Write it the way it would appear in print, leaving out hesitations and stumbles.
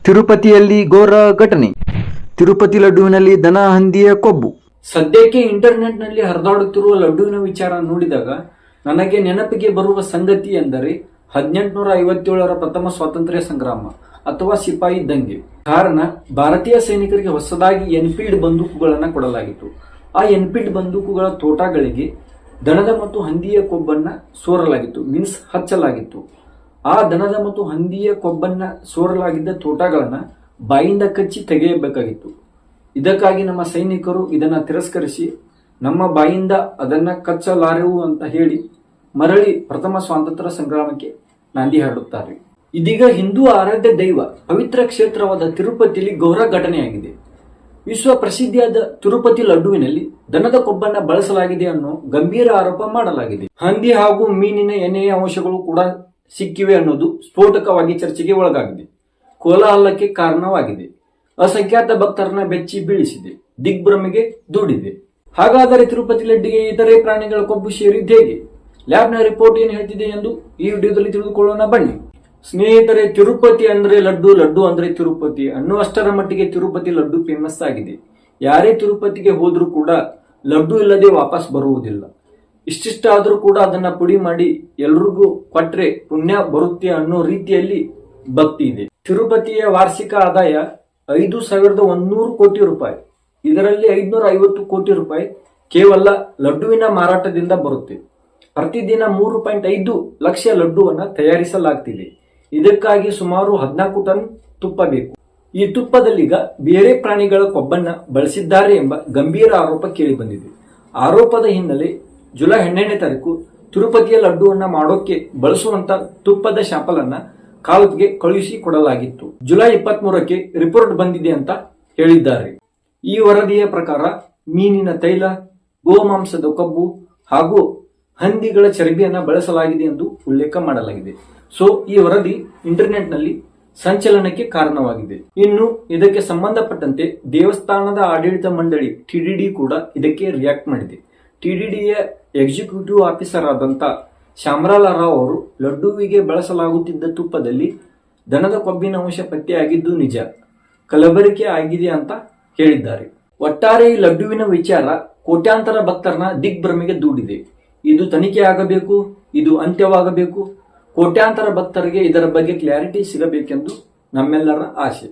ತಿರುಪತಿಯಲ್ಲಿ ಘೋರ ಘಟನೆ. ತಿರುಪತಿ ಲಡ್ಡುವಿನಲ್ಲಿ ದನ ಹಂದಿಯ ಕೊಬ್ಬು. ಸದ್ಯಕ್ಕೆ ಇಂಟರ್ನೆಟ್ನಲ್ಲಿ ಹರಿದಾಡುತ್ತಿರುವ ಲಡ್ಡುವಿನ ವಿಚಾರ ನೋಡಿದಾಗ ನನಗೆ ನೆನಪಿಗೆ ಬರುವ ಸಂಗತಿ ಎಂದರೆ 1857ರ ಪ್ರಥಮ ಸ್ವಾತಂತ್ರ್ಯ ಸಂಗ್ರಾಮ ಅಥವಾ ಸಿಪಾಯಿ ದಂಗೆ. ಕಾರಣ, ಭಾರತೀಯ ಸೈನಿಕರಿಗೆ ಹೊಸದಾಗಿ ಎನ್ಫೀಲ್ಡ್ ಬಂದೂಕುಗಳನ್ನು ಕೊಡಲಾಗಿತ್ತು. ಆ ಎನ್ಫೀಲ್ಡ್ ಬಂದೂಕುಗಳ ತೋಟಗಳಿಗೆ ದನದ ಮತ್ತು ಹಂದಿಯ ಕೊಬ್ಬನ್ನ ಸೋರಲಾಗಿತ್ತು, ಮೀನ್ಸ್ ಹಚ್ಚಲಾಗಿತ್ತು. ಆ ದನದ ಮತ್ತು ಹಂದಿಯ ಕೊಬ್ಬನ್ನ ಸೋರಲಾಗಿದ್ದ ತೋಟಗಳನ್ನ ಬಾಯಿಂದ ಕಚ್ಚಿ ತೆಗೆಯಬೇಕಾಗಿತ್ತು. ಇದಕ್ಕಾಗಿ ನಮ್ಮ ಸೈನಿಕರು ಇದನ್ನ ತಿರಸ್ಕರಿಸಿ ನಮ್ಮ ಬಾಯಿಂದ ಅದನ್ನ ಕಚ್ಚಲಾರೆವು ಅಂತ ಹೇಳಿ ಮರಳಿ ಪ್ರಥಮ ಸ್ವಾತಂತ್ರ್ಯ ಸಂಗ್ರಾಮಕ್ಕೆ ನಾಂದಿ ಹಾಡುತ್ತಾರೆ. ಇದೀಗ ಹಿಂದೂ ಆರಾಧ್ಯ ದೈವ ಪವಿತ್ರ ಕ್ಷೇತ್ರವಾದ ತಿರುಪತಿಯಲ್ಲಿ ಘೋರ ಘಟನೆಯಾಗಿದೆ. ವಿಶ್ವ ಪ್ರಸಿದ್ಧಿಯಾದ ತಿರುಪತಿ ಲಡ್ಡುವಿನಲ್ಲಿ ದನದ ಕೊಬ್ಬನ್ನ ಬಳಸಲಾಗಿದೆ ಅನ್ನೋ ಗಂಭೀರ ಆರೋಪ ಮಾಡಲಾಗಿದೆ. ಹಂದಿ ಹಾಗೂ ಮೀನಿನ ಎಣ್ಣೆಯ ಅಂಶಗಳು ಕೂಡ ಸಿಕ್ಕಿವೆ ಅನ್ನೋದು ಸ್ಫೋಟಕವಾಗಿ ಚರ್ಚೆಗೆ ಒಳಗಾಗಿದೆ. ಕೋಲಾಹಲಕ್ಕೆ ಕಾರಣವಾಗಿದೆ. ಅಸಂಖ್ಯಾತ ಭಕ್ತರನ್ನ ಬೆಚ್ಚಿ ಬೀಳಿಸಿದೆ, ದಿಗ್ಭ್ರಮೆಗೆ ದೂಡಿದೆ. ಹಾಗಾದರೆ ತಿರುಪತಿ ಲಡ್ಡಿಗೆ ಇತರೆ ಪ್ರಾಣಿಗಳ ಕೊಬ್ಬು ಸೇರಿದ್ದು ಹೇಗೆ? ಲ್ಯಾಬ್ನ ರಿಪೋರ್ಟ್ ಏನು ಹೇಳ್ತಿದೆ ಎಂದು ಈ ವಿಡಿಯೋದಲ್ಲಿ ತಿಳಿದುಕೊಳ್ಳೋಣ ಬನ್ನಿ. ಸ್ನೇಹಿತರೆ, ತಿರುಪತಿ ಅಂದ್ರೆ ಲಡ್ಡು, ಲಡ್ಡು ಅಂದ್ರೆ ತಿರುಪತಿ ಅನ್ನುವಷ್ಟರ ಮಟ್ಟಿಗೆ ತಿರುಪತಿ ಲಡ್ಡು ಫೇಮಸ್ ಆಗಿದೆ. ಯಾರೇ ತಿರುಪತಿಗೆ ಹೋದ್ರೂ ಕೂಡ ಲಡ್ಡು ಇಲ್ಲದೆ ವಾಪಸ್ ಬರುವುದಿಲ್ಲ. ಇಷ್ಟಿಷ್ಟಾದ್ರೂ ಕೂಡ ಅದನ್ನ ಪುಡಿ ಮಾಡಿ ಎಲ್ರಿಗೂ ಕೊಟ್ರೆ ಪುಣ್ಯ ಬರುತ್ತೆ ಅನ್ನೋ ರೀತಿಯಲ್ಲಿ ಭಕ್ತಿ ಇದೆ. ತಿರುಪತಿಯ ವಾರ್ಷಿಕ ಆದಾಯ 5,100 ಕೋಟಿ ರೂಪಾಯಿ. ಇದರಲ್ಲಿ 550 ಕೋಟಿ ರೂಪಾಯಿ ಕೇವಲ ಲಡ್ಡುವಿನ ಮಾರಾಟದಿಂದ ಬರುತ್ತೆ. ಪ್ರತಿದಿನ 3.5 ಲಕ್ಷ ಲಡ್ಡುವನ್ನ ತಯಾರಿಸಲಾಗ್ತಿದೆ. ಇದಕ್ಕಾಗಿ ಸುಮಾರು 14 ಟನ್ ತುಪ್ಪ ಬೇಕು. ಈ ತುಪ್ಪದಲ್ಲೀಗ ಬೇರೆ ಪ್ರಾಣಿಗಳ ಕೊಬ್ಬನ್ನ ಬಳಸಿದ್ದಾರೆ ಎಂಬ ಗಂಭೀರ ಆರೋಪ ಕೇಳಿ ಬಂದಿದೆ. ಆರೋಪದ ಹಿನ್ನೆಲೆ ಜುಲೈ 12ನೇ ತಾರೀಕು ತಿರುಪತಿಯ ಲಡ್ಡುವನ್ನ ಮಾಡೋಕೆ ಬಳಸುವಂತ ತುಪ್ಪದ ಶಾಂಪಲ್ ಅನ್ನ ಕಾಲತ್ಗೆ ಕಳುಹಿಸಿ ಕೊಡಲಾಗಿತ್ತು. ಜುಲೈ 23ಕ್ಕೆ ರಿಪೋರ್ಟ್ ಬಂದಿದೆ ಅಂತ ಹೇಳಿದ್ದಾರೆ. ಈ ವರದಿಯ ಪ್ರಕಾರ ಮೀನಿನ ತೈಲ, ಗೋಮಾಂಸದ ಕೊಬ್ಬು ಹಾಗೂ ಹಂದಿಗಳ ಚರ್ಬಿಯನ್ನ ಬಳಸಲಾಗಿದೆ ಎಂದು ಉಲ್ಲೇಖ ಮಾಡಲಾಗಿದೆ. ಸೊ ಈ ವರದಿ ಇಂಟರ್ನೆಟ್ ನಲ್ಲಿ ಸಂಚಲನಕ್ಕೆ ಕಾರಣವಾಗಿದೆ. ಇನ್ನು ಇದಕ್ಕೆ ಸಂಬಂಧಪಟ್ಟಂತೆ ದೇವಸ್ಥಾನದ ಆಡಳಿತ ಮಂಡಳಿ TDD ಕೂಡ ಇದಕ್ಕೆ ರಿಯಾಕ್ಟ್ ಮಾಡಿದೆ. TDDಯ ಎಕ್ಸಿಕ್ಯೂಟಿವ್ ಆಫೀಸರ್ ಆದಂತ ಶ್ಯಾಮಲಾಲ್ ರಾವ್ ಅವರು ಲಡ್ಡುವಿಗೆ ಬಳಸಲಾಗುತ್ತಿದ್ದ ತುಪ್ಪದಲ್ಲಿ ದನದ ಕೊಬ್ಬಿನ ಅಂಶ ಪತ್ತೆಯಾಗಿದ್ದು ನಿಜ, ಕಲಬೆರಕೆ ಆಗಿದೆ ಅಂತ ಹೇಳಿದ್ದಾರೆ. ಒಟ್ಟಾರೆ ಈ ಲಡ್ಡುವಿನ ವಿಚಾರ ಕೋಟ್ಯಾಂತರ ಭಕ್ತರನ್ನ ದಿಗ್ಭ್ರಮೆಗೆ ದೂಡಿದೆ. ಇದು ತನಿಖೆ ಆಗಬೇಕು, ಇದು ಅಂತ್ಯವಾಗಬೇಕು. ಕೋಟ್ಯಾಂತರ ಭಕ್ತರಿಗೆ ಇದರ ಬಗ್ಗೆ ಕ್ಲಾರಿಟಿ ಸಿಗಬೇಕೆಂದು ನಮ್ಮೆಲ್ಲರ ಆಶೆ.